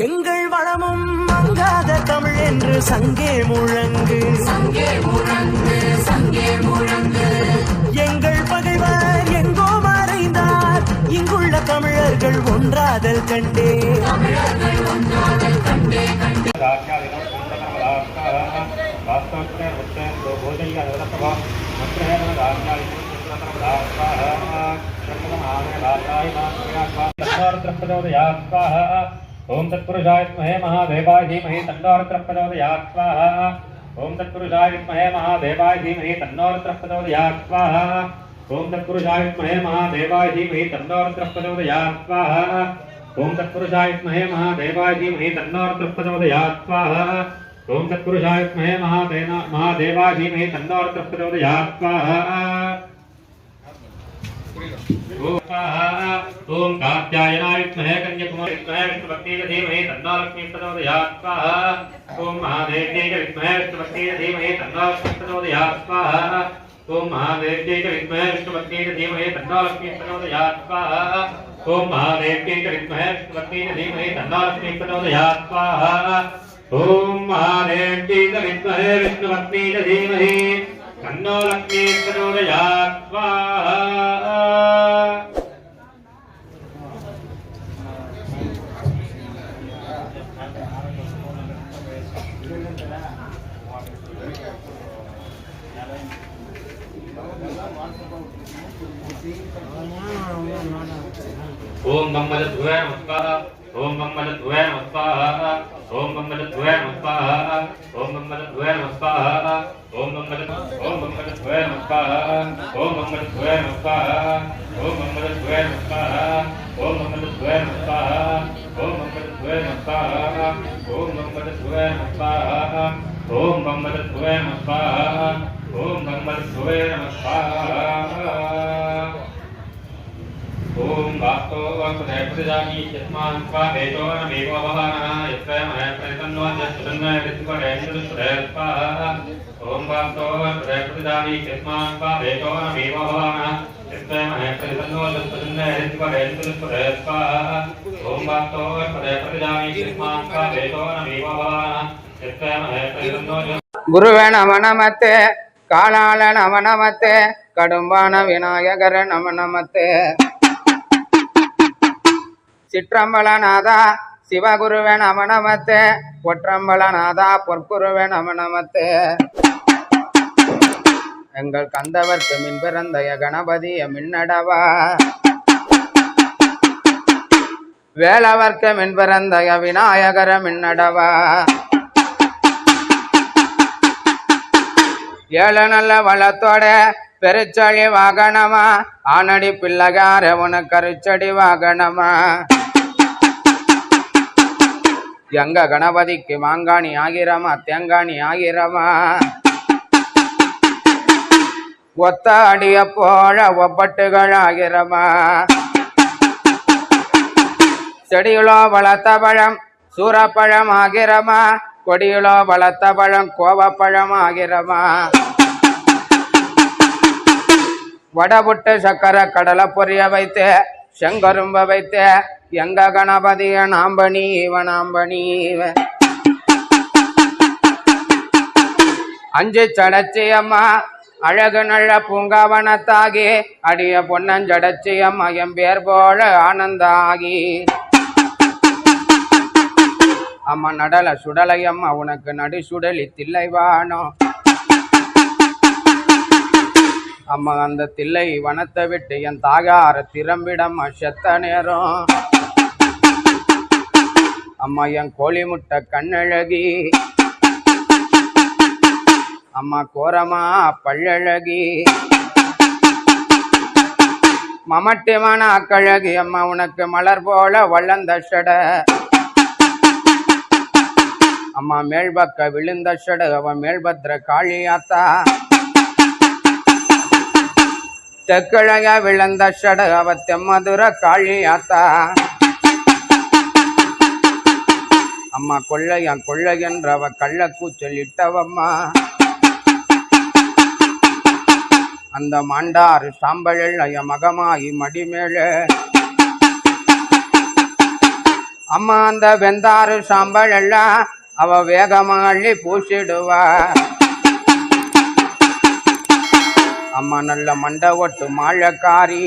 எங்கள் வளமும் மங்காத தமிழ் என்று சங்கே முழங்கு, சங்கே முழங்கு, சங்கே முழங்கு. எங்கள் பகைவர் எங்கோ மறைந்தார், இங்குள்ள தமிழர்கள் ஒன்றாதல் கண்டே, தமிழர்கள் ஒன்றாதல் கண்டே கண்டே. ओम तत्पुरुषाय विद्महे महादेवाय धीमहि तन्नो रुद्रः प्रचोदयात् स्वाहा। ओम तत्पुरुषाय विद्महे महादेवाय धीमहि तन्नो रुद्रः प्रचोदयात् स्वाहा। ओम तत्पुरुषाय विद्महे महादेवाय धीमहि तन्नो रुद्रः प्रचोदयात् स्वाहा। ओम तत्पुरुषाय विद्महे महादेवाय धीमहि तन्नो रुद्रः प्रचोदयात् स्वाहा। ओम तत्पुरुषाय विद्महे महादेवाय धीमहि तन्नो रुद्रः प्रचोदयात् स्वाहा। ओम कात्यायनाय विद्महे कन्याकुमारी विद्महे विष्णुभक्तिये धीमहि तन्नो लक्ष्मी प्रचोदयात् स्वाहा। ओम महादेव्यै विद्महे विष्णुभक्तिये धीमहि तन्नो लक्ष्मी प्रचोदयात् स्वाहा। ओम महादेव्यै विद्महे विष्णुभक्तिये धीमहि तन्नो लक्ष्मी प्रचोदयात् स्वाहा। ओम महादेव्यै विद्महे विष्णुभक्तिये धीमहि तन्नो लक्ष्मी प्रचोदयात् स्वाहा। ओम महादेव्यै विद्महे विष्णुभक्तिये धीमहि तन्नो लक्ष्मी प्रचोदयात् स्वाहा। ओम मम्मलध्वय नमः। ओम मम्मलध्वय नमः। ओम मम्मलध्वय नमः। ओम मम्मलध्वय नमः। ओम मम्मलध्वय नमः। ओम मम्मलध्वय नमः। ओम मम्मलध्वय नमः। ओम मम्मलध्वय नमः। ओम मम्मलध्वय नमः। ओम मम्मलध्वय नमः। ओम मम्मलध्वय नमः। ओम मम्मलध्वय नमः। ओम वास्तो वसुदेव प्रजानि यस्मान् स्वा वेदो न मेवो वहानः यत्र महे प्रतन्नो जस्तन्नो विद्वरेन्द्र स्वाहा। ओम वास्तो वसुदेव प्रजानि यस्मान् स्वा वेदो न मेवो वहानः यत्र महे प्रतन्नो जस्तन्नो विद्वरेन्द्र स्वाहा। ओम वास्तो वसुदेव प्रजानि यस्मान् स्वा वेदो न मेवो वहानः यत्र महे प्रतन्नो गुरुवे नमः नमस्ते कालाल नमः नमस्ते कड़ुम्बान विनायकर नमः नमस्ते சிற்றம்பலநாதா சிவகுருவே நம நமத்தே பொற்றம்பலநாதா பொற்குருவே நம நமத்தே. எங்கள் கந்தவர்க்கு மின் பிறந்தய கணபதிய மின்னடவா வேலவர்க்கு மின் பிறந்தய விநாயகர மின்னடவா. ஏழு நல்ல வளத்தோட பெருச்சொழி வாகனமா ஆனடி பிள்ளைகார உனக்கு கருச்சடி வாகனமா. எங்க கணபதிக்கு மாங்காணி ஆகிறமா தேங்காணி ஆகிறமா. ஒத்த அடிய போல ஒப்பட்டுகள் ஆகிறமா. செடியிலோ வளர்த்த பழம் சூறப்பழம் ஆகிறமா. கொடியிலோ வளர்த்த பழம் கோவப்பழம் ஆகிறமா. வடபுட்டு சக்கரை கடலை பொரிய வைத்து செங்கரும்ப வைத்து எங்க கணபதிய நாம்பணி இவனாம்பணி. அஞ்சு சடச்சியம்மா அழகு நல்ல பூங்காவனத்தாகி அடிய பொன்னஞ்சடச்சியம்மா என் பேர் போல ஆனந்தாகி. அம்மா நடல சுடலையம்மா உனக்கு நடு சுடலி தில்லைவானோ. அம்மா அந்த தில்லை வனத்தை விட்டு என் தாகார திறம்பிடம் செத்த நேரம். அம்மா என் கோழி முட்டை கண்ணழகி. அம்மா கோரமா பள்ளழகி. மமட்டிமான அக்கழகி அம்மா உனக்கு மலர் போல வள்ளந்த சட. அம்மா மேல்பக்க விழுந்த சட அவ மேல்பத்ர காளியாத்தா. தெக்கழக விழுந்த சட அவ தெம்மதுர காளியாத்தா. அம்மா கொள்ளையன் கொள்ளையன்றவ கள்ளக்கூச்சலிட்டவம்மா. அந்த மாண்டாறு சாம்பழல் அய மகமாயி மடிமேல. அம்மா அந்த வெந்தாறு சாம்பல் எல்லாம் அவ வேகமா அள்ளி பூசிடுவா. அம்மா நல்ல மண்டை ஒட்டு மாழக்காரி,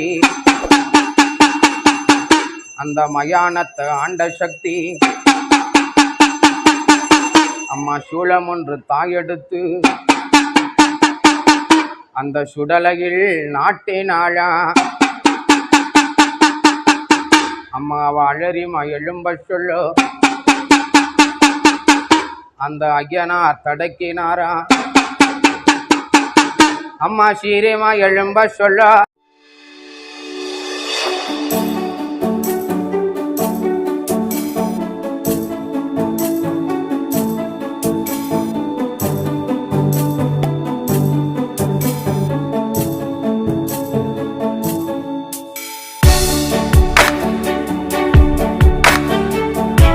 அந்த மயானத்தை ஆண்ட சக்தி. அம்மா சூளம் ஒன்று தாயெடுத்து அந்த சுடலையில் நாட்டினாளா. அம்மாவ அலறிமா எழும்ப சொல்லு, அந்த ஐயனார் தடக்கினாரா. அம்மா சீரியமா எழும்ப சொல்ல